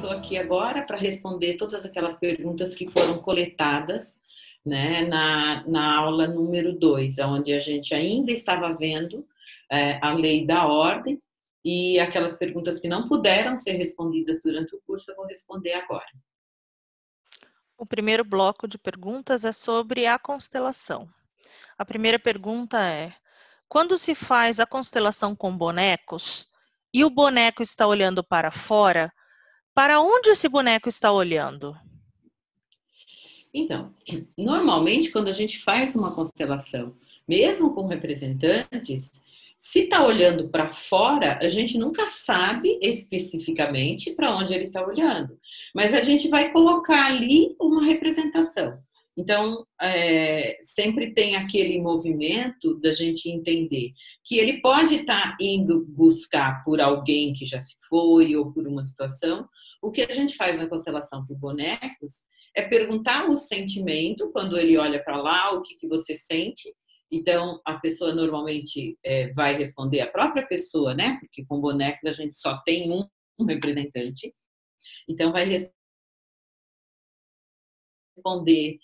estou aqui agora para responder todas aquelas perguntas que foram coletadas, né, na aula número 2, onde a gente ainda estava vendo a lei da ordem, e aquelas perguntas que não puderam ser respondidas durante o curso, eu vou responder agora. O primeiro bloco de perguntas é sobre a constelação. A primeira pergunta é: quando se faz a constelação com bonecos e o boneco está olhando para fora, para onde esse boneco está olhando? Então, normalmente quando a gente faz uma constelação, mesmo com representantes, se está olhando para fora, a gente nunca sabe especificamente para onde ele está olhando, mas a gente vai colocar ali uma representação. Então, sempre tem aquele movimento da gente entender que ele pode estar indo buscar por alguém que já se foi ou por uma situação. O que a gente faz na constelação por bonecos é perguntar o sentimento, quando ele olha para lá, o que você sente. Então, a pessoa normalmente vai responder a própria pessoa, né? Porque com bonecos a gente só tem um representante. Então, vai responder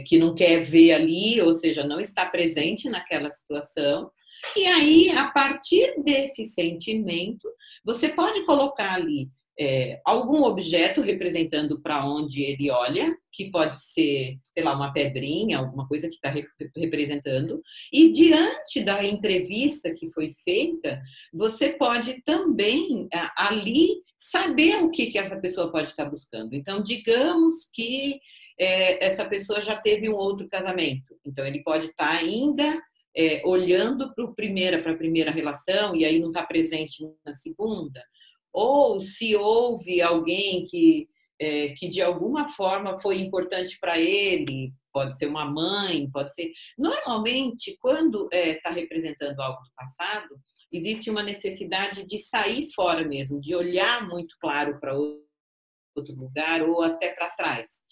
que não quer ver ali, ou seja, não está presente naquela situação. E aí, a partir desse sentimento, você pode colocar ali algum objeto representando para onde ele olha, que pode ser, sei lá, uma pedrinha, alguma coisa que está representando, e diante da entrevista que foi feita, você pode também ali saber o que essa pessoa pode estar buscando. Então, digamos que essa pessoa já teve um outro casamento, então ele pode estar ainda olhando para a primeira relação e aí não está presente na segunda. Ou se houve alguém que de alguma forma foi importante para ele, pode ser uma mãe, pode ser... Normalmente, quando está representando algo do passado, existe uma necessidade de sair fora mesmo, de olhar muito claro para outro lugar ou até para trás.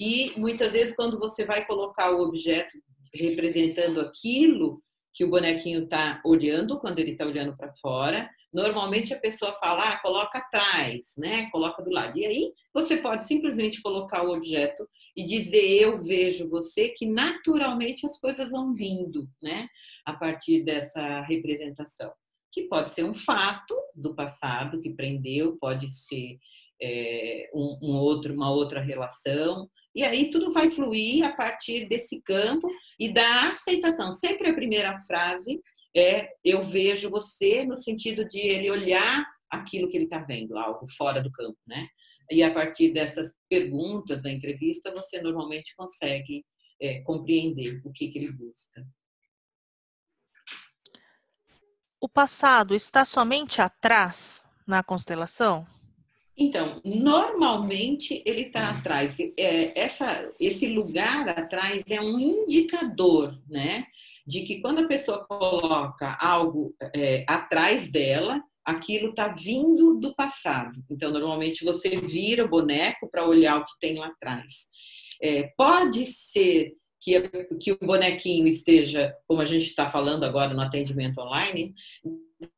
E muitas vezes, quando você vai colocar o objeto representando aquilo que o bonequinho está olhando, quando ele está olhando para fora, normalmente a pessoa fala, coloca atrás, né? Coloca do lado. E aí você pode simplesmente colocar o objeto e dizer, eu vejo você, que naturalmente as coisas vão vindo, né? A partir dessa representação. Que pode ser um fato do passado que prendeu, pode ser uma outra relação. E aí tudo vai fluir a partir desse campo e da aceitação. Sempre a primeira frase é eu vejo você, no sentido de ele olhar aquilo que ele está vendo, algo fora do campo, né? E a partir dessas perguntas da entrevista, você normalmente consegue compreender o que ele busca. O passado está somente atrás na constelação? Então, normalmente ele está atrás. Esse lugar atrás é um indicador, né? De que quando a pessoa coloca algo atrás dela, aquilo está vindo do passado. Então, normalmente você vira o boneco para olhar o que tem lá atrás. Pode ser que o bonequinho esteja, como a gente está falando agora no atendimento online,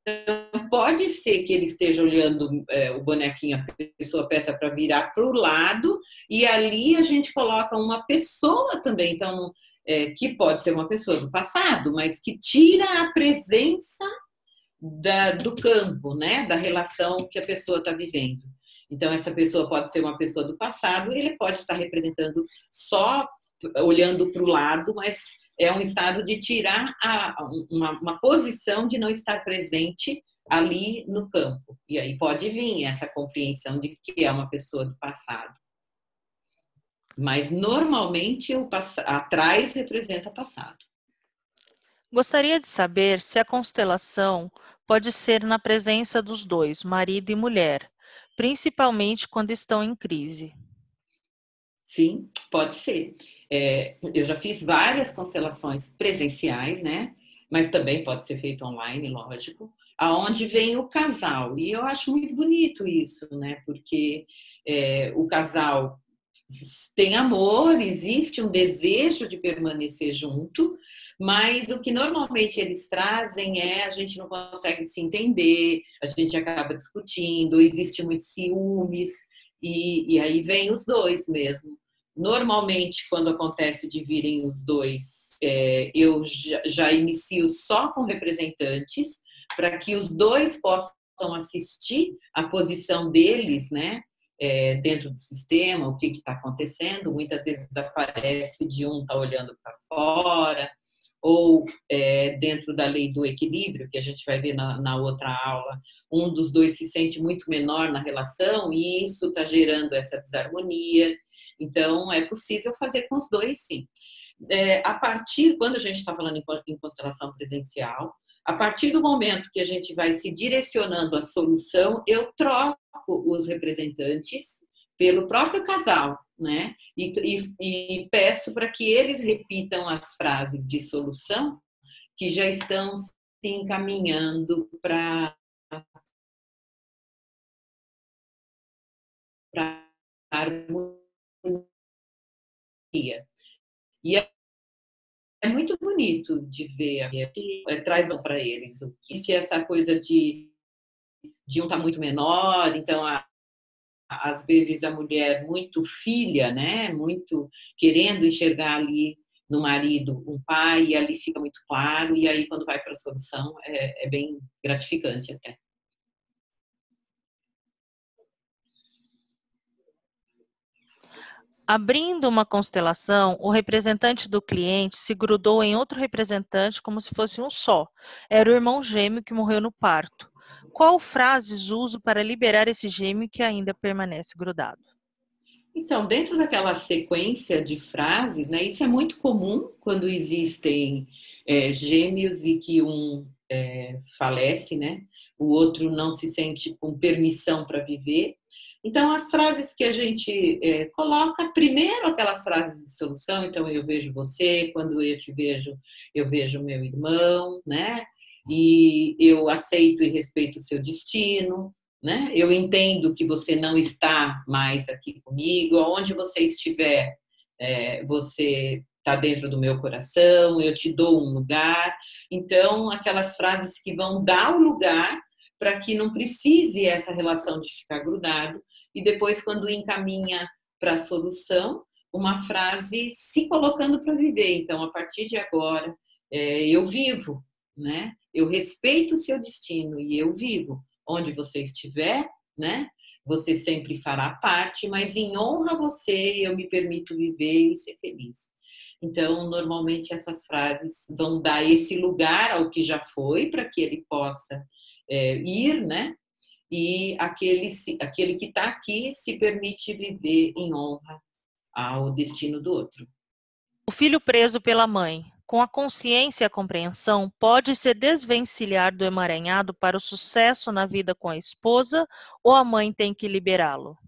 então, pode ser que ele esteja olhando o bonequinho, a pessoa peça para virar para o lado, e ali a gente coloca uma pessoa também, então, que pode ser uma pessoa do passado, mas que tira a presença do campo, né, da relação que a pessoa está vivendo. Então, essa pessoa pode ser uma pessoa do passado, e ele pode estar representando só olhando para o lado, mas é um estado de tirar uma posição de não estar presente ali no campo. E aí pode vir essa compreensão de que é uma pessoa do passado. Mas, normalmente, atrás representa passado. Gostaria de saber se a constelação pode ser na presença dos dois, marido e mulher, principalmente quando estão em crise. Sim, pode ser. Eu já fiz várias constelações presenciais, né? Mas também pode ser feito online, lógico, aonde vem o casal. E eu acho muito bonito isso, né? Porque o casal tem amor, existe um desejo de permanecer junto, mas o que normalmente eles trazem a gente não consegue se entender, a gente acaba discutindo, existe muitos ciúmes. e aí vem os dois mesmo. Normalmente, quando acontece de virem os dois, eu já inicio só com representantes, para que os dois possam assistir a posição deles, né, dentro do sistema, o que está acontecendo. Muitas vezes aparece de um tá olhando para fora, ou dentro da lei do equilíbrio, que a gente vai ver na outra aula, um dos dois se sente muito menor na relação e isso está gerando essa desarmonia. Então, é possível fazer com os dois, sim. A partir, quando a gente está falando em constelação presencial, a partir do momento que a gente vai se direcionando à solução, eu troco os representantes pelo próprio casal, né? E peço para que eles repitam as frases de solução que já estão se encaminhando para harmonia. E é muito bonito de ver, traz para eles. Existe essa coisa de um estar muito menor, então às vezes a mulher muito filha, né, muito querendo enxergar ali no marido um pai, e ali fica muito claro, e aí quando vai para a solução é bem gratificante até. Abrindo uma constelação, o representante do cliente se grudou em outro representante como se fosse um só. Era o irmão gêmeo que morreu no parto. Qual frases uso para liberar esse gêmeo que ainda permanece grudado? Então, dentro daquela sequência de frases, né, isso é muito comum quando existem gêmeos e que um falece, né, o outro não se sente com permissão para viver. Então, as frases que a gente coloca, primeiro aquelas frases de solução, então eu vejo você, quando eu te vejo, eu vejo meu irmão, né, e eu aceito e respeito o seu destino, né? Eu entendo que você não está mais aqui comigo, aonde você estiver, você está dentro do meu coração, eu te dou um lugar. Então, aquelas frases que vão dar o lugar para que não precise essa relação de ficar grudado, e depois, quando encaminha para a solução, uma frase se colocando para viver. Então, a partir de agora, eu vivo, né? Eu respeito o seu destino e eu vivo. Onde você estiver, né? Você sempre fará parte, mas em honra a você, eu me permito viver e ser feliz. Então, normalmente essas frases vão dar esse lugar ao que já foi, para que ele possa ir, né? E aquele que está aqui se permite viver em honra ao destino do outro. O filho preso pela mãe, com a consciência e a compreensão, pode se desvencilhar do emaranhado para o sucesso na vida com a esposa, ou a mãe tem que liberá-lo?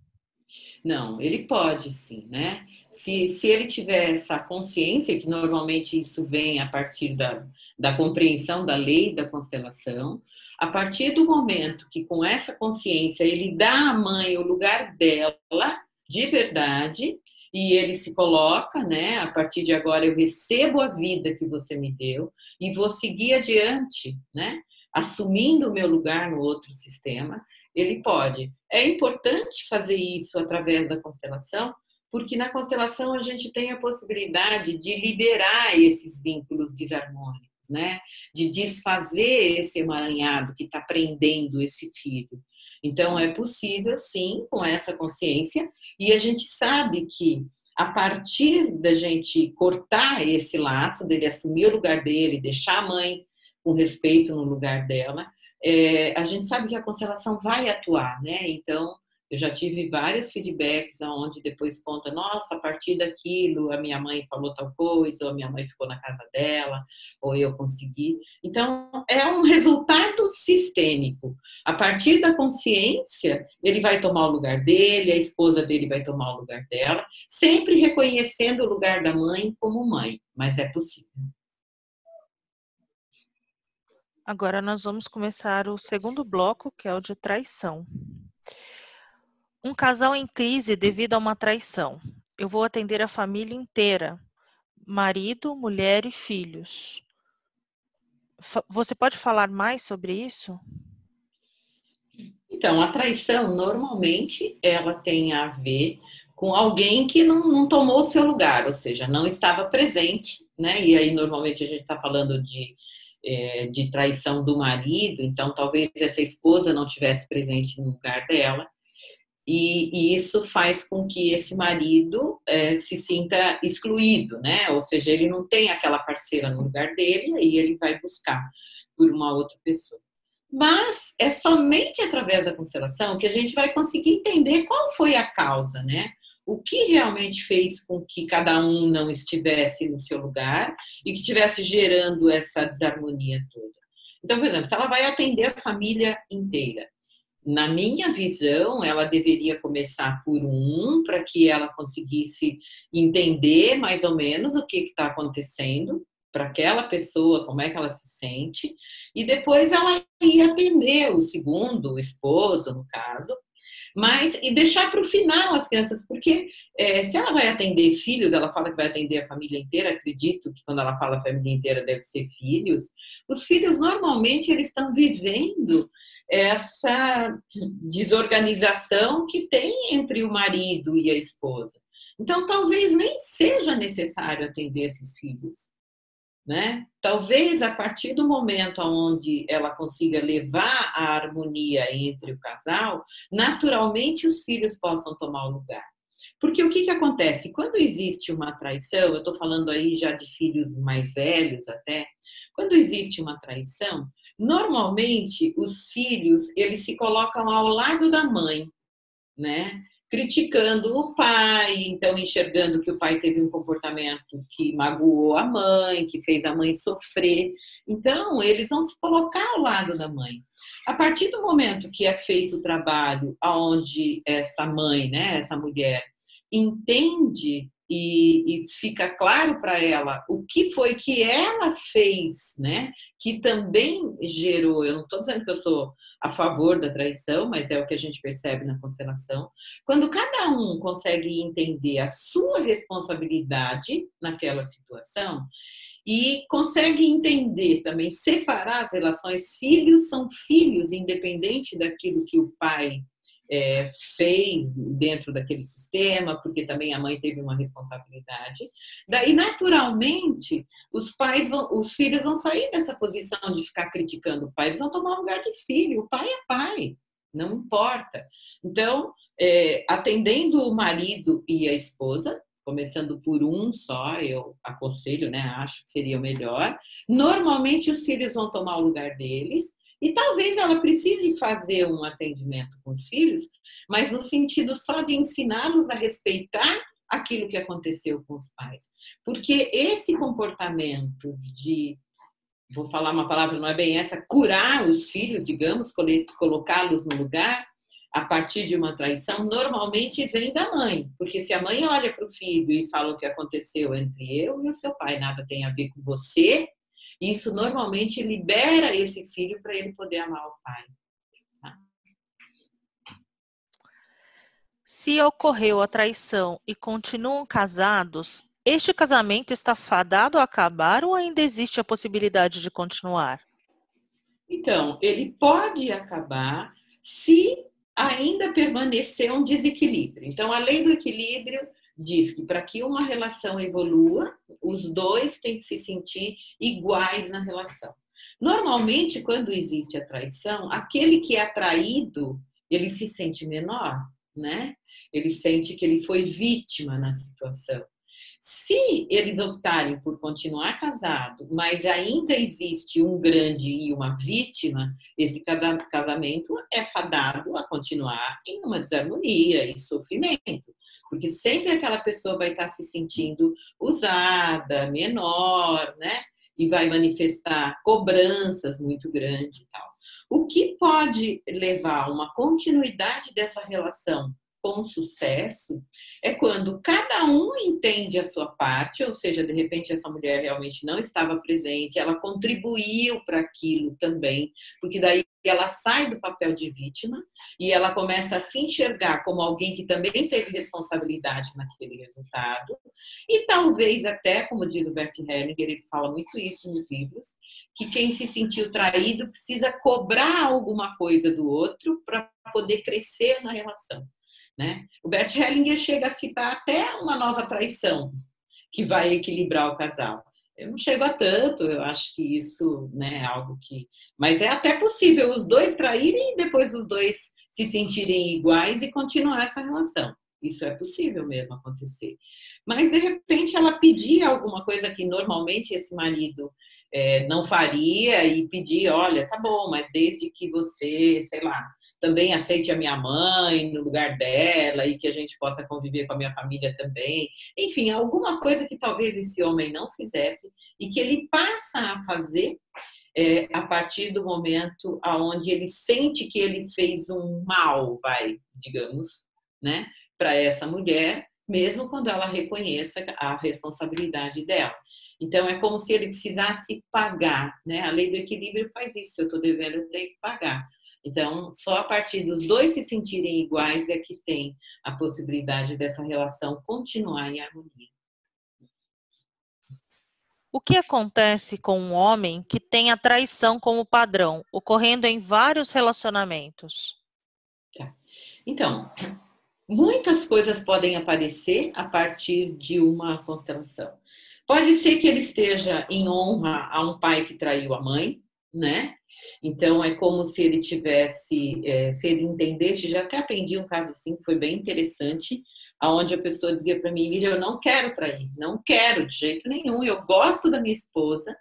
Não, ele pode sim, né? Se ele tiver essa consciência, que normalmente isso vem a partir da compreensão da lei da constelação, a partir do momento que com essa consciência ele dá à mãe o lugar dela, de verdade, e ele se coloca, né? A partir de agora eu recebo a vida que você me deu e vou seguir adiante, né? Assumindo o meu lugar no outro sistema, ele pode. É importante fazer isso através da constelação, porque na constelação a gente tem a possibilidade de liberar esses vínculos desarmônicos, né? De desfazer esse emaranhado que está prendendo esse filho. Então, é possível, sim, com essa consciência, e a gente sabe que a partir da gente cortar esse laço, dele assumir o lugar dele, deixar a mãe com respeito no lugar dela, a gente sabe que a constelação vai atuar, né? Então, eu já tive vários feedbacks onde depois conta, nossa, a partir daquilo a minha mãe falou tal coisa, ou a minha mãe ficou na casa dela, ou eu consegui. Então, é um resultado sistêmico. A partir da consciência, ele vai tomar o lugar dele, a esposa dele vai tomar o lugar dela, sempre reconhecendo o lugar da mãe como mãe, mas é possível. Agora nós vamos começar o segundo bloco, que é o de traição. Um casal em crise devido a uma traição. Eu vou atender a família inteira, marido, mulher e filhos. Você pode falar mais sobre isso? Então, a traição, normalmente, ela tem a ver com alguém que não tomou o seu lugar, ou seja, não estava presente, né? E aí, normalmente, a gente está falando de traição do marido, então talvez essa esposa não tivesse presente no lugar dela, e isso faz com que esse marido se sinta excluído, né? Ou seja, ele não tem aquela parceira no lugar dele, aí ele vai buscar por uma outra pessoa. Mas é somente através da constelação que a gente vai conseguir entender qual foi a causa, né? O que realmente fez com que cada um não estivesse no seu lugar e que estivesse gerando essa desarmonia toda. Então, por exemplo, se ela vai atender a família inteira, na minha visão, ela deveria começar por para que ela conseguisse entender mais ou menos o que está acontecendo para aquela pessoa, como é que ela se sente, e depois ela ia atender o segundo, o esposo, no caso, e deixar para o final as crianças, porque se ela vai atender filhos, ela fala que vai atender a família inteira, acredito que quando ela fala a família inteira deve ser filhos, os filhos normalmente eles estão vivendo essa desorganização que tem entre o marido e a esposa. Então, talvez nem seja necessário atender esses filhos, né? Talvez a partir do momento onde ela consiga levar a harmonia entre o casal, naturalmente os filhos possam tomar o lugar. Porque o que acontece? Quando existe uma traição, eu estou falando aí já de filhos mais velhos até, quando existe uma traição, normalmente os filhos eles se colocam ao lado da mãe, né? Criticando o pai, então enxergando que o pai teve um comportamento que magoou a mãe, que fez a mãe sofrer. Então, eles vão se colocar ao lado da mãe. A partir do momento que é feito o trabalho onde essa mãe, né, essa mulher, entende e fica claro para ela o que foi que ela fez, né? Que também gerou, eu não estou dizendo que eu sou a favor da traição, mas é o que a gente percebe na constelação. Quando cada um consegue entender a sua responsabilidade naquela situação e consegue entender também, separar as relações, filhos são filhos, independente daquilo que o pai fez dentro daquele sistema, porque também a mãe teve uma responsabilidade. Daí, naturalmente, os filhos vão sair dessa posição de ficar criticando o pai, eles vão tomar o lugar de filho. O pai é pai, não importa. Então, atendendo o marido e a esposa, começando por um só, eu aconselho, né? Acho que seria o melhor. Normalmente, os filhos vão tomar o lugar deles. E talvez ela precise fazer um atendimento com os filhos, mas no sentido só de ensiná-los a respeitar aquilo que aconteceu com os pais. Porque esse comportamento vou falar uma palavra, não é bem essa, curar os filhos, digamos, colocá-los no lugar, a partir de uma traição, normalmente vem da mãe. Porque se a mãe olha para o filho e fala o que aconteceu entre eu e o seu pai, nada tem a ver com você, isso normalmente libera esse filho para ele poder amar o pai. Tá? Se ocorreu a traição e continuam casados, este casamento está fadado a acabar ou ainda existe a possibilidade de continuar? Então, ele pode acabar se ainda permanecer um desequilíbrio. Então, a lei do equilíbrio diz que para que uma relação evolua, os dois têm que se sentir iguais na relação. Normalmente, quando existe a traição, aquele que é traído, ele se sente menor, né? Ele sente que ele foi vítima na situação. Se eles optarem por continuar casado, mas ainda existe um grande e uma vítima, esse casamento é fadado a continuar em uma desarmonia e sofrimento. Porque sempre aquela pessoa vai estar se sentindo usada, menor, né? E vai manifestar cobranças muito grandes e tal. O que pode levar a uma continuidade dessa relação com sucesso é quando cada um entende a sua parte, ou seja, de repente essa mulher realmente não estava presente, ela contribuiu para aquilo também, porque daí ela sai do papel de vítima e ela começa a se enxergar como alguém que também teve responsabilidade naquele resultado e talvez até, como diz o Bert Hellinger, ele fala muito isso nos livros, que quem se sentiu traído precisa cobrar alguma coisa do outro para poder crescer na relação, né? O Bert Hellinger chega a citar até uma nova traição que vai equilibrar o casal. Eu não chego a tanto, eu acho que isso, né, é algo que... Mas é até possível os dois traírem e depois os dois se sentirem iguais e continuar essa relação. Isso é possível mesmo acontecer. Mas, de repente, ela pedia alguma coisa que normalmente esse marido não faria e pedir, olha, tá bom, mas desde que você, sei lá, também aceite a minha mãe no lugar dela e que a gente possa conviver com a minha família também. Enfim, alguma coisa que talvez esse homem não fizesse e que ele passa a fazer a partir do momento onde ele sente que ele fez um mal, digamos, né, para essa mulher, mesmo quando ela reconheça a responsabilidade dela. Então, é como se ele precisasse pagar, né? A lei do equilíbrio faz isso, se eu estou devendo, eu tenho que pagar. Então, só a partir dos dois se sentirem iguais é que tem a possibilidade dessa relação continuar em harmonia. O que acontece com um homem que tem a traição como padrão, ocorrendo em vários relacionamentos? Tá. Então, muitas coisas podem aparecer a partir de uma constelação. Pode ser que ele esteja em honra a um pai que traiu a mãe, né? Então, é como se ele tivesse, se ele entendesse, já até atendi um caso assim, que foi bem interessante, onde a pessoa dizia para mim, Lídia, eu não quero trair, não quero de jeito nenhum, eu gosto da minha esposa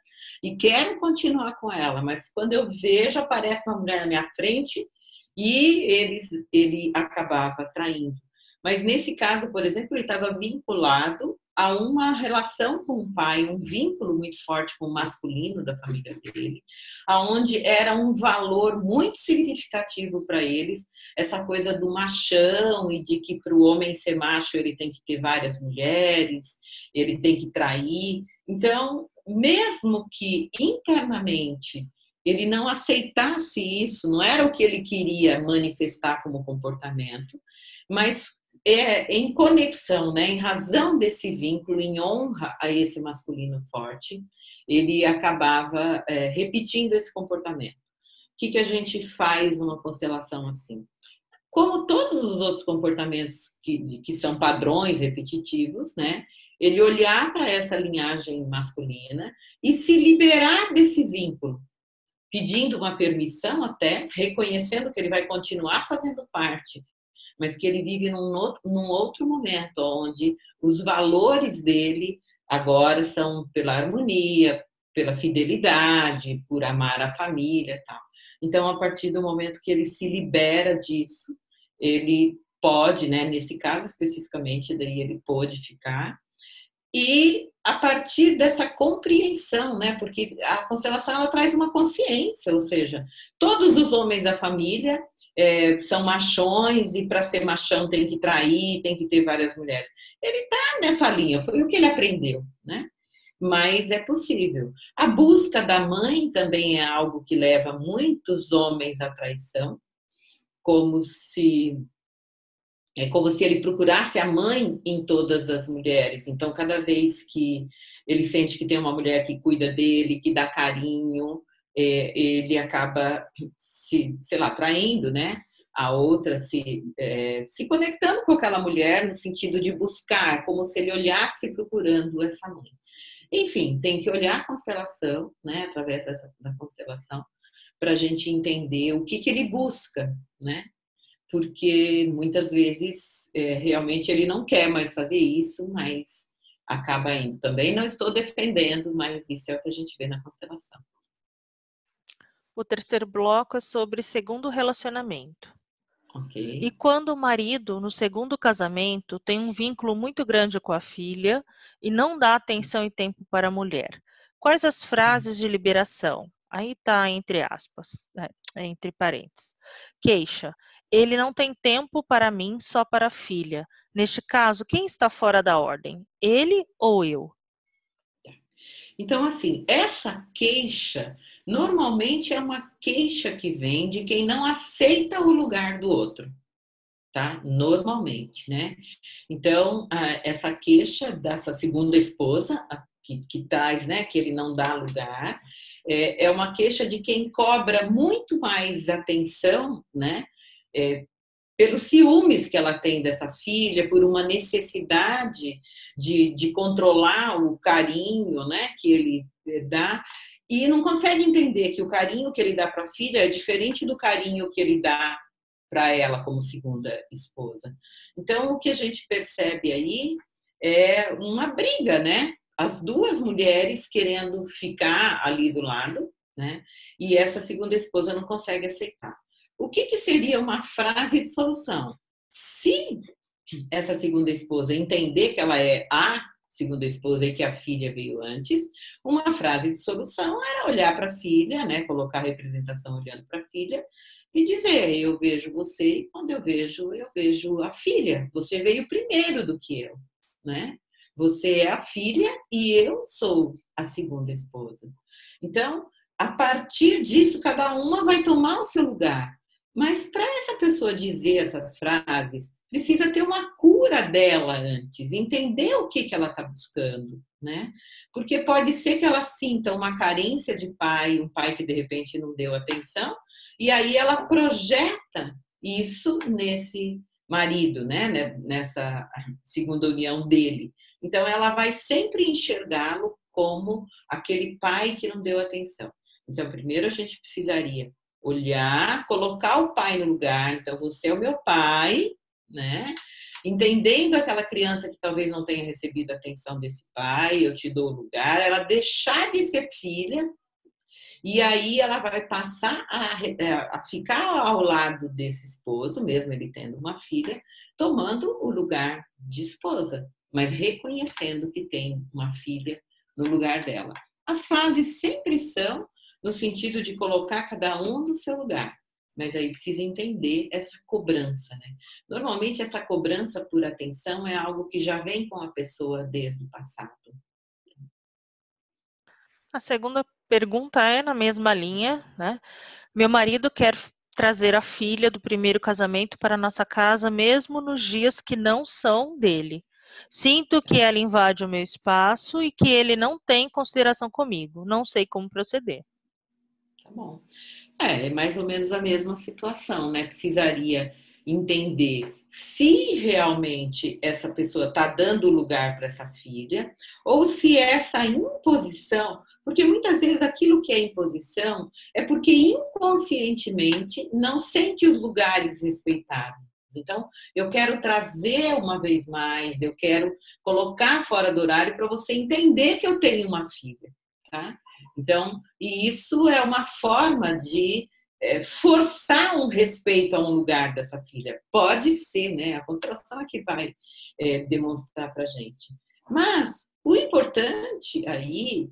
e quero continuar com ela, mas quando eu vejo, aparece uma mulher na minha frente e ele acabava traindo. Mas nesse caso, por exemplo, ele estava vinculado a uma relação com o pai, um vínculo muito forte com o masculino da família dele, aonde era um valor muito significativo para eles, essa coisa do machão e de que para o homem ser macho ele tem que ter várias mulheres, ele tem que trair. Então, mesmo que internamente ele não aceitasse isso, não era o que ele queria manifestar como comportamento, mas em conexão, né, em razão desse vínculo, em honra a esse masculino forte, ele acabava repetindo esse comportamento. O que a gente faz numa constelação assim? Como todos os outros comportamentos que são padrões repetitivos, né, ele olhar para essa linhagem masculina e se liberar desse vínculo, pedindo uma permissão até, reconhecendo que ele vai continuar fazendo parte, mas que ele vive num outro momento, onde os valores dele agora são pela harmonia, pela fidelidade, por amar a família e tal. Então, a partir do momento que ele se libera disso, ele pode, né, nesse caso especificamente, daí ele pôde ficar. E a partir dessa compreensão, né, porque a constelação ela traz uma consciência, ou seja, todos os homens da família são machões e para ser machão tem que trair, tem que ter várias mulheres. Ele está nessa linha, foi o que ele aprendeu, né? Mas é possível. A busca da mãe também é algo que leva muitos homens à traição, é como se ele procurasse a mãe em todas as mulheres. Então, cada vez que ele sente que tem uma mulher que cuida dele, que dá carinho, ele acaba sei lá, traindo, né? A outra, se conectando com aquela mulher no sentido de buscar, como se ele olhasse procurando essa mãe. Enfim, tem que olhar a constelação, né? Através da constelação, para a gente entender o que ele busca, né? Porque muitas vezes realmente ele não quer mais fazer isso, mas acaba indo. Também não estou defendendo, mas isso é o que a gente vê na constelação. O terceiro bloco é sobre segundo relacionamento. Okay. E quando o marido, no segundo casamento, tem um vínculo muito grande com a filha e não dá atenção e tempo para a mulher, quais as frases de liberação? Aí está entre aspas, entre parênteses. Queixa. Ele não tem tempo para mim, só para a filha. Neste caso, quem está fora da ordem? Ele ou eu? Então, assim, essa queixa normalmente é uma queixa que vem de quem não aceita o lugar do outro, tá? Normalmente, né? Então, essa queixa dessa segunda esposa, que traz, né, que ele não dá lugar, é uma queixa de quem cobra muito mais atenção, né? pelos ciúmes que ela tem dessa filha, por uma necessidade de controlar o carinho, né, que ele dá, e não consegue entender que o carinho que ele dá para a filha é diferente do carinho que ele dá para ela como segunda esposa. Então, o que a gente percebe aí é uma briga, né? As duas mulheres querendo ficar ali do lado, né? E essa segunda esposa não consegue aceitar. O que seria uma frase de solução? Se essa segunda esposa entender que ela é a segunda esposa e que a filha veio antes, uma frase de solução era olhar para a filha, né? Colocar a representação olhando para a filha e dizer: eu vejo você e quando eu vejo a filha. Você veio primeiro do que eu, né? Você é a filha e eu sou a segunda esposa. Então, a partir disso, cada uma vai tomar o seu lugar. Mas para essa pessoa dizer essas frases, precisa ter uma cura dela antes, entender o que ela está buscando, né? Porque pode ser que ela sinta uma carência de pai, um pai que de repente não deu atenção, e aí ela projeta isso nesse marido, né? Nessa segunda união dele. Então ela vai sempre enxergá-lo como aquele pai que não deu atenção. Então primeiro a gente precisaria olhar, colocar o pai no lugar. Então você é o meu pai, né? Entendendo aquela criança que talvez não tenha recebido a atenção desse pai, eu te dou o lugar, ela deixar de ser filha, e aí ela vai passar a ficar ao lado desse esposo, mesmo ele tendo uma filha, tomando o lugar de esposa, mas reconhecendo que tem uma filha no lugar dela. As frases sempre são no sentido de colocar cada um no seu lugar. Mas aí precisa entender essa cobrança, né? Normalmente essa cobrança por atenção é algo que já vem com a pessoa desde o passado. A segunda pergunta é na mesma linha, né? Meu marido quer trazer a filha do primeiro casamento para nossa casa, mesmo nos dias que não são dele. Sinto que ela invade o meu espaço e que ele não tem consideração comigo. Não sei como proceder. Tá bom. É mais ou menos a mesma situação, né? Precisaria entender se realmente essa pessoa está dando lugar para essa filha ou se essa imposição, porque muitas vezes aquilo que é imposição é porque inconscientemente não sente os lugares respeitados. Então, eu quero trazer uma vez mais, eu quero colocar fora do horário para você entender que eu tenho uma filha, tá? Então, e isso é uma forma de forçar um respeito a um lugar dessa filha. Pode ser, né? A constelação é que vai demonstrar para a gente. Mas o importante aí,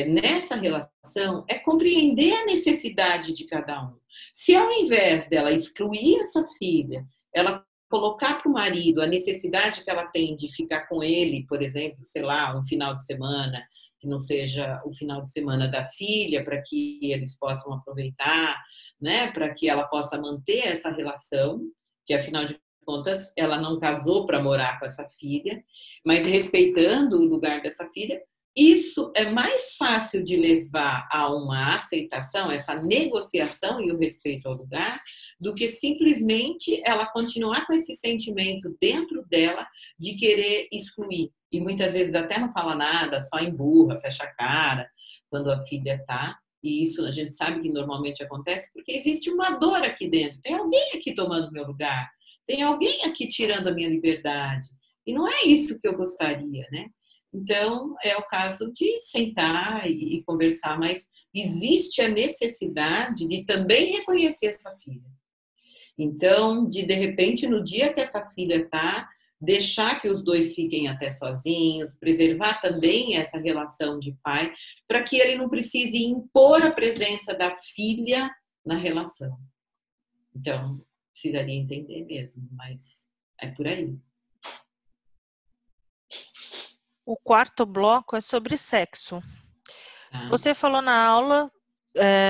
nessa relação, é compreender a necessidade de cada um. Se ao invés dela excluir essa filha, ela colocar para o marido a necessidade que ela tem de ficar com ele, por exemplo, sei lá, um final de semana, que não seja o final de semana da filha, para que eles possam aproveitar, né, para que ela possa manter essa relação, que afinal de contas ela não casou para morar com essa filha, mas respeitando o lugar dessa filha. Isso é mais fácil de levar a uma aceitação, essa negociação e o respeito ao lugar, do que simplesmente ela continuar com esse sentimento dentro dela de querer excluir. E muitas vezes até não fala nada, só emburra, fecha a cara quando a filha está. E isso a gente sabe que normalmente acontece porque existe uma dor aqui dentro. Tem alguém aqui tomando meu lugar, tem alguém aqui tirando a minha liberdade. E não é isso que eu gostaria, né? Então, é o caso de sentar e conversar, mas existe a necessidade de também reconhecer essa filha. Então, de repente, no dia que essa filha está, deixar que os dois fiquem até sozinhos, preservar também essa relação de pai, para que ele não precise impor a presença da filha na relação. Então, precisaria entender mesmo, mas é por aí. O quarto bloco é sobre sexo. Tá? Você falou na aula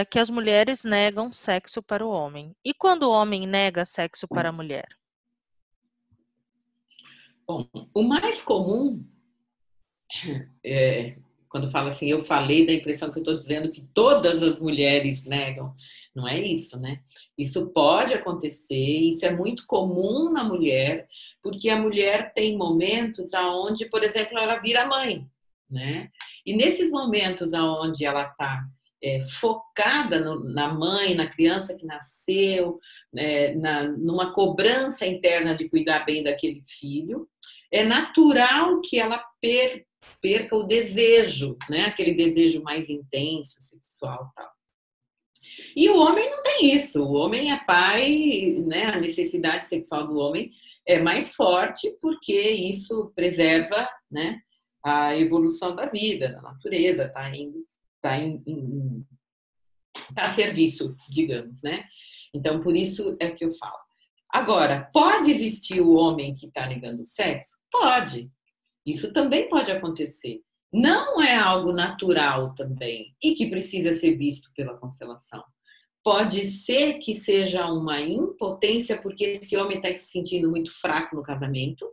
que as mulheres negam sexo para o homem. E quando o homem nega sexo para a mulher? Bom, o mais comum, quando fala assim, eu falei, dá a impressão que eu estou dizendo que todas as mulheres negam. Não é isso, né? Isso pode acontecer, isso é muito comum na mulher, porque a mulher tem momentos onde, por exemplo, ela vira mãe, né? E nesses momentos onde ela está focada na mãe, na criança que nasceu, numa cobrança interna de cuidar bem daquele filho, é natural que ela perca o desejo, né? Aquele desejo mais intenso, sexual e tal. E o homem não tem isso. O homem é pai, né? A necessidade sexual do homem é mais forte porque isso preserva, né, a evolução da vida, da natureza, está a serviço, digamos, né? Então, por isso é que eu falo. Agora, pode existir o homem que está negando o sexo? Pode. Isso também pode acontecer. Não é algo natural também e que precisa ser visto pela constelação. Pode ser que seja uma impotência porque esse homem está se sentindo muito fraco no casamento.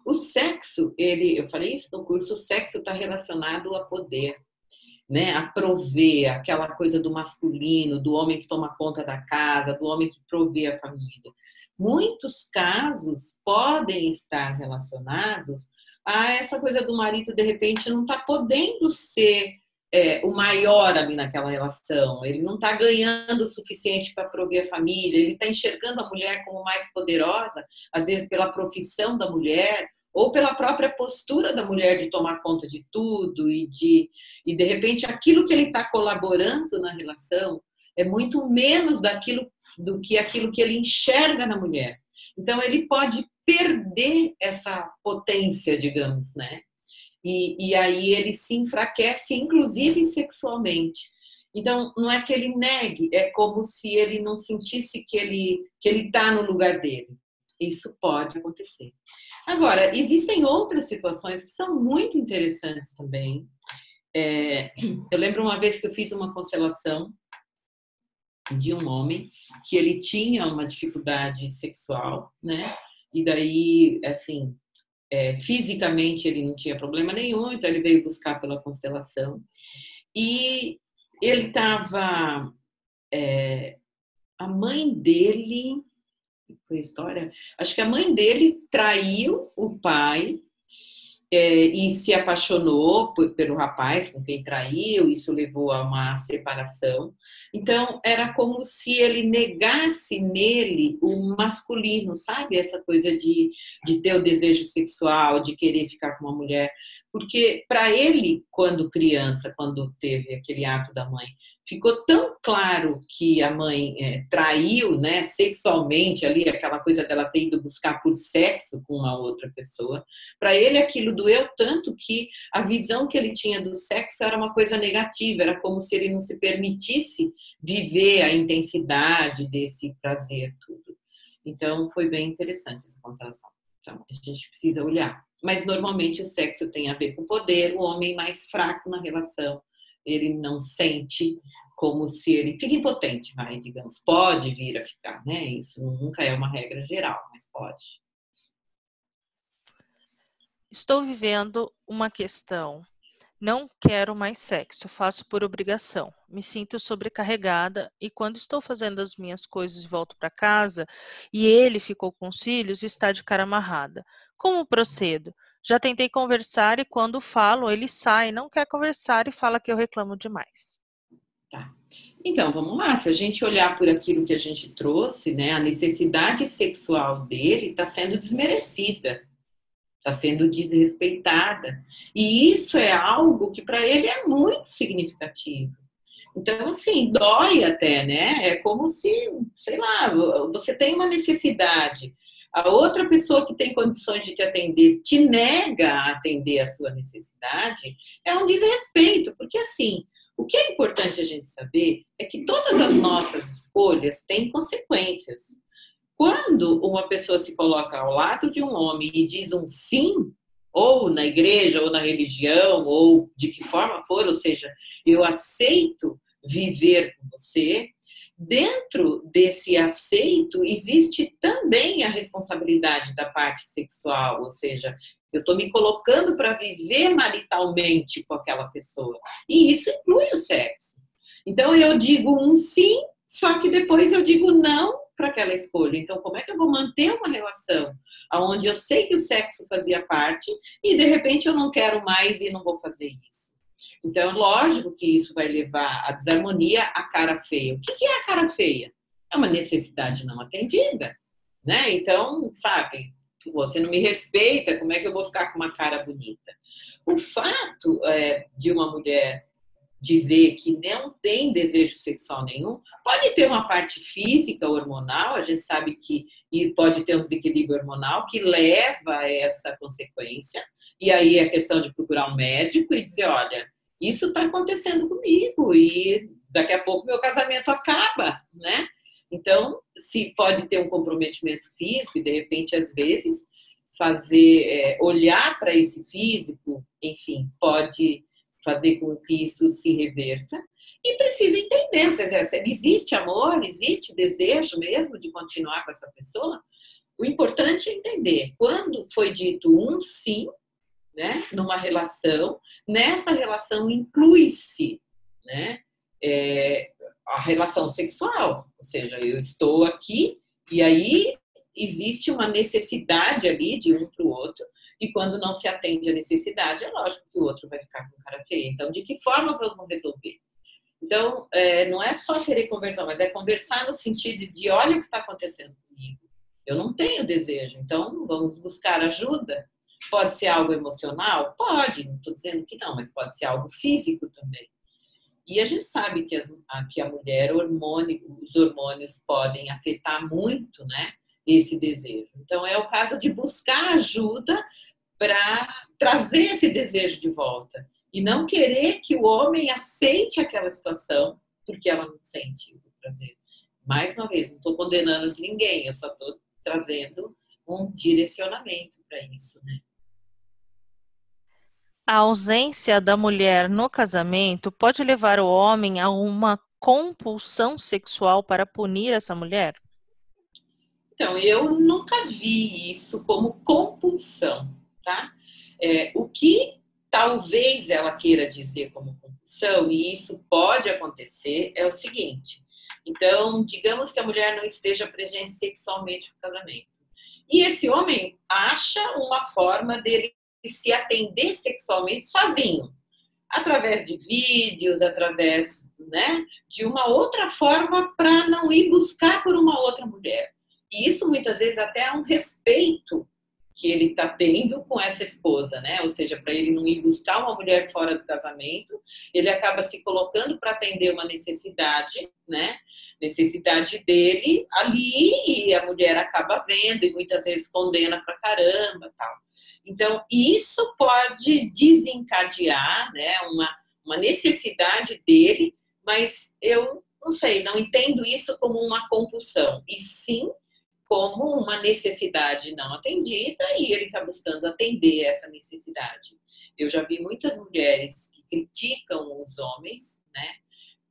O sexo, eu falei isso no curso, o sexo está relacionado a poder, né? A prover, aquela coisa do masculino, do homem que toma conta da casa, do homem que provê a família. Muitos casos podem estar relacionados a essa coisa do marido, de repente, não está podendo ser o maior ali naquela relação, ele não está ganhando o suficiente para prover a família, ele está enxergando a mulher como mais poderosa, às vezes pela profissão da mulher, ou pela própria postura da mulher de tomar conta de tudo e de repente aquilo que ele está colaborando na relação é muito menos do que aquilo que ele enxerga na mulher. Então ele pode perder essa potência, digamos, né? E aí ele se enfraquece, inclusive sexualmente. Então não é que ele negue, é como se ele não sentisse que ele está no lugar dele. Isso pode acontecer. Agora, existem outras situações que são muito interessantes também. Eu lembro uma vez que eu fiz uma constelação de um homem que ele tinha uma dificuldade sexual, né? E daí, assim, fisicamente ele não tinha problema nenhum, então ele veio buscar pela constelação. E ele estava... a mãe dele... Foi a história? Acho que a mãe dele traiu o pai e se apaixonou pelo rapaz com quem traiu, isso levou a uma separação. Então, era como se ele negasse nele o masculino, sabe? Essa coisa de ter o desejo sexual, de querer ficar com uma mulher. Porque, para ele, quando criança, quando teve aquele ato da mãe, ficou tão claro que a mãe traiu, né, sexualmente, ali, aquela coisa dela ter ido buscar por sexo com uma outra pessoa. Para ele, aquilo doeu tanto que a visão que ele tinha do sexo era uma coisa negativa, era como se ele não se permitisse viver a intensidade desse prazer, tudo. Então, foi bem interessante essa constelação. Então, a gente precisa olhar. Mas, normalmente, o sexo tem a ver com poder, o homem mais fraco na relação, ele não sente como se ele fica impotente, digamos. Pode vir a ficar, né? Isso nunca é uma regra geral, mas pode. Estou vivendo uma questão. Não quero mais sexo, faço por obrigação. Me sinto sobrecarregada e quando estou fazendo as minhas coisas e volto para casa e ele ficou com os filhos, está de cara amarrada. Como procedo? Já tentei conversar e quando falo, ele sai, não quer conversar e fala que eu reclamo demais. Tá. Então, vamos lá. Se a gente olhar por aquilo que a gente trouxe, né, a necessidade sexual dele está sendo desmerecida, está sendo desrespeitada. E isso é algo que para ele é muito significativo. Então, assim, dói até, né? É como se, sei lá, você tem uma necessidade. A outra pessoa que tem condições de te atender te nega a atender a sua necessidade, é um desrespeito, porque assim, o que é importante a gente saber é que todas as nossas escolhas têm consequências. Quando uma pessoa se coloca ao lado de um homem e diz um sim, ou na igreja, ou na religião, ou de que forma for, ou seja, eu aceito viver com você, dentro desse aceito existe também a responsabilidade da parte sexual, ou seja, eu estou me colocando para viver maritalmente com aquela pessoa. E isso inclui o sexo. Então, eu digo um sim, só que depois eu digo não para aquela escolha. Então, como é que eu vou manter uma relação onde eu sei que o sexo fazia parte e, de repente, eu não quero mais e não vou fazer isso? Então, lógico que isso vai levar à desarmonia, à cara feia. O que é a cara feia? É uma necessidade não atendida, né? Então, sabe, você não me respeita, como é que eu vou ficar com uma cara bonita? O fato de uma mulher dizer que não tem desejo sexual nenhum, pode ter uma parte física, hormonal, a gente sabe que pode ter um desequilíbrio hormonal que leva a essa consequência, e aí é questão de procurar um médico e dizer, olha, isso está acontecendo comigo e daqui a pouco meu casamento acaba, né? Então, se pode ter um comprometimento físico e, de repente, às vezes, olhar para esse físico, enfim, pode fazer com que isso se reverta. E precisa entender, se existe amor, existe desejo mesmo de continuar com essa pessoa. O importante é entender, quando foi dito um sim, né, numa relação, nessa relação inclui-se, né, a relação sexual, ou seja, eu estou aqui e aí existe uma necessidade ali de um para o outro, e quando não se atende à necessidade, é lógico que o outro vai ficar com cara feia. Então, de que forma vamos resolver? Então, não é só querer conversar, mas é conversar no sentido de olha o que está acontecendo comigo. Eu não tenho desejo, então vamos buscar ajuda. Pode ser algo emocional? Pode, não estou dizendo que não, mas pode ser algo físico também. E a gente sabe que a mulher, os hormônios podem afetar muito, né, esse desejo. Então, é o caso de buscar ajuda para trazer esse desejo de volta. E não querer que o homem aceite aquela situação, porque ela não sente o prazer. Mais uma vez, não estou condenando de ninguém, eu só estou trazendo um direcionamento para isso, né? A ausência da mulher no casamento pode levar o homem a uma compulsão sexual para punir essa mulher? Então, eu nunca vi isso como compulsão, tá? O que talvez ela queira dizer como compulsão, e isso pode acontecer, é o seguinte. Então, digamos que a mulher não esteja presente sexualmente no casamento. E esse homem acha uma forma dele se atender sexualmente sozinho, através de vídeos, através, né, de uma outra forma para não ir buscar por uma outra mulher. E isso muitas vezes até é um respeito que ele está tendo com essa esposa, né? Ou seja, para ele não ir buscar uma mulher fora do casamento, ele acaba se colocando para atender uma necessidade, né? Necessidade dele ali, e a mulher acaba vendo e muitas vezes condena para caramba, tal. Então, isso pode desencadear, né, uma necessidade dele, mas eu não sei, não entendo isso como uma compulsão, e sim como uma necessidade não atendida, e ele está buscando atender essa necessidade. Eu já vi muitas mulheres que criticam os homens, né,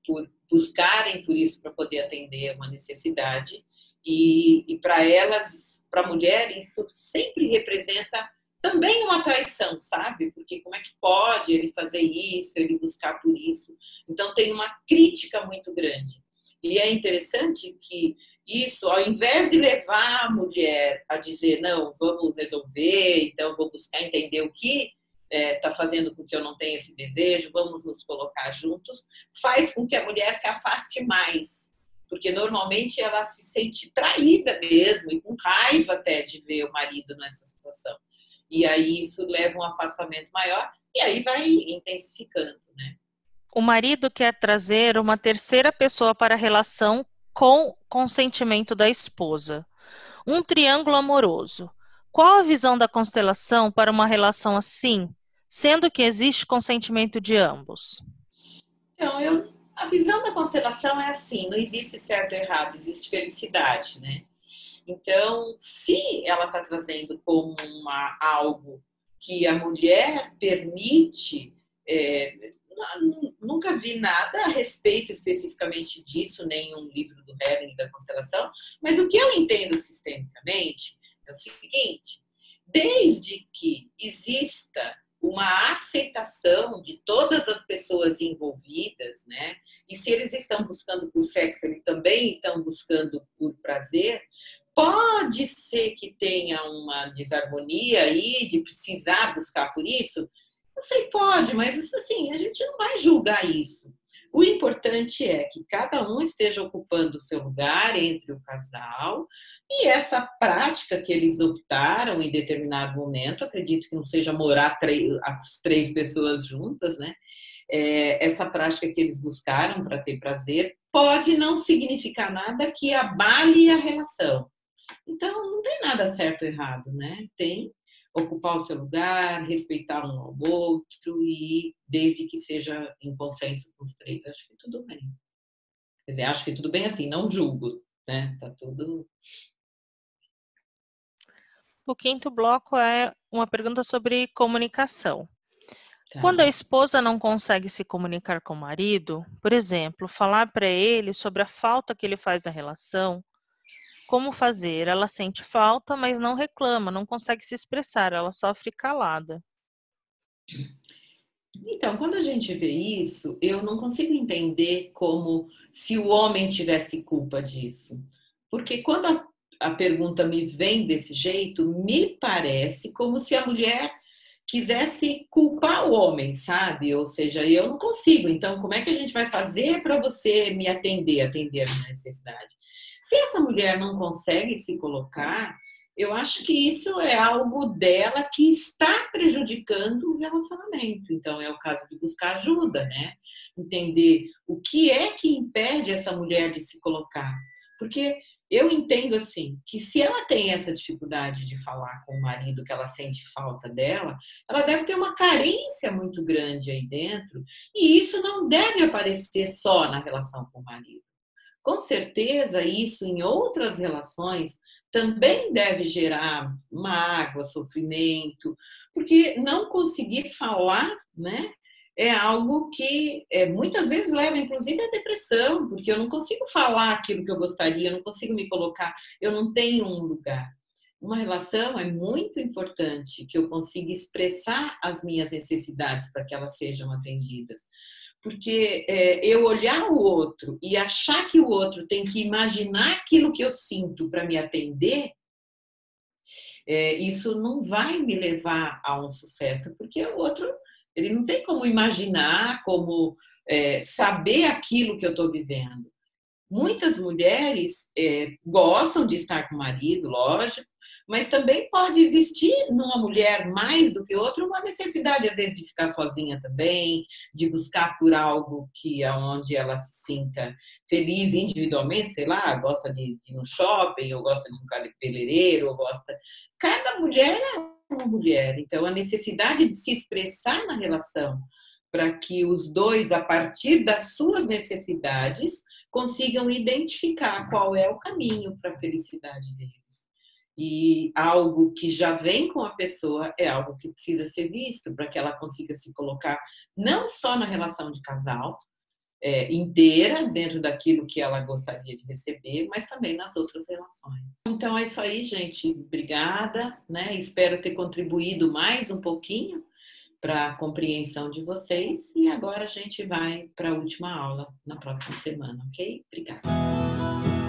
por buscarem por isso para poder atender uma necessidade, e para elas, para a mulher, isso sempre representa também uma traição, sabe? Porque como é que pode ele fazer isso, ele buscar por isso? Então tem uma crítica muito grande. E é interessante que isso, ao invés de levar a mulher a dizer, não, vamos resolver, então vou buscar entender o que está fazendo com que eu não tenha esse desejo, vamos nos colocar juntos, faz com que a mulher se afaste mais, porque normalmente ela se sente traída mesmo e com raiva até de ver o marido nessa situação. E aí isso leva a um afastamento maior e aí vai intensificando, né? O marido quer trazer uma terceira pessoa para a relação com consentimento da esposa. Um triângulo amoroso. Qual a visão da constelação para uma relação assim, sendo que existe consentimento de ambos? Então, a visão da constelação é assim, não existe certo ou errado, existe felicidade, né? Então, se ela está trazendo como algo que a mulher permite, nunca vi nada a respeito especificamente disso, nem um livro do Hering da constelação, mas o que eu entendo sistemicamente é o seguinte: desde que exista uma aceitação de todas as pessoas envolvidas, né? E se eles estão buscando por sexo, eles também estão buscando por prazer. Pode ser que tenha uma desarmonia aí de precisar buscar por isso. Não sei, pode, mas assim, a gente não vai julgar isso. O importante é que cada um esteja ocupando o seu lugar entre o casal e essa prática que eles optaram em determinado momento, acredito que não seja morar as 3 pessoas juntas, né? Essa prática que eles buscaram para ter prazer pode não significar nada que abale a relação. Então, não tem nada certo ou errado, né? Tem ocupar o seu lugar, respeitar um ao outro e desde que seja em consenso com os 3, acho que tudo bem. Quer dizer, acho que tudo bem assim, não julgo, né? Tá tudo... O 5º bloco é uma pergunta sobre comunicação. Tá. Quando a esposa não consegue se comunicar com o marido, por exemplo, falar para ele sobre a falta que ele faz na relação, como fazer? Ela sente falta, mas não reclama, não consegue se expressar, ela sofre calada. Então, quando a gente vê isso, eu não consigo entender como se o homem tivesse culpa disso. Porque quando a pergunta me vem desse jeito, me parece como se a mulher quisesse culpar o homem, sabe? Ou seja, eu não consigo, então como é que a gente vai fazer para você me atender a minha necessidade? Se essa mulher não consegue se colocar, eu acho que isso é algo dela que está prejudicando o relacionamento. Então, é o caso de buscar ajuda, né? Entender o que é que impede essa mulher de se colocar. Porque eu entendo, assim, que se ela tem essa dificuldade de falar com o marido, que ela sente falta dela, ela deve ter uma carência muito grande aí dentro, e isso não deve aparecer só na relação com o marido. Com certeza, isso em outras relações também deve gerar mágoa, sofrimento, porque não conseguir falar, né, é algo que muitas vezes leva, inclusive, à depressão, porque eu não consigo falar aquilo que eu gostaria, eu não consigo me colocar, eu não tenho um lugar. Uma relação é muito importante que eu consiga expressar as minhas necessidades para que elas sejam atendidas. Porque eu olhar o outro e achar que o outro tem que imaginar aquilo que eu sinto para me atender, isso não vai me levar a um sucesso, porque o outro ele não tem como imaginar, como saber aquilo que eu estou vivendo. Muitas mulheres gostam de estar com o marido, lógico, mas também pode existir numa mulher mais do que outra uma necessidade, às vezes, de ficar sozinha também, de buscar por algo onde ela se sinta feliz individualmente, sei lá, gosta de ir no shopping, ou gosta de um cabeleireiro, ou gosta... Cada mulher é uma mulher, então a necessidade de se expressar na relação para que os dois, a partir das suas necessidades, consigam identificar qual é o caminho para a felicidade deles. E algo que já vem com a pessoa é algo que precisa ser visto para que ela consiga se colocar não só na relação de casal inteira, dentro daquilo que ela gostaria de receber, mas também nas outras relações. Então é isso aí, gente. Obrigada, né? Espero ter contribuído mais um pouquinho para a compreensão de vocês. E agora a gente vai para a última aula na próxima semana, ok? Obrigada.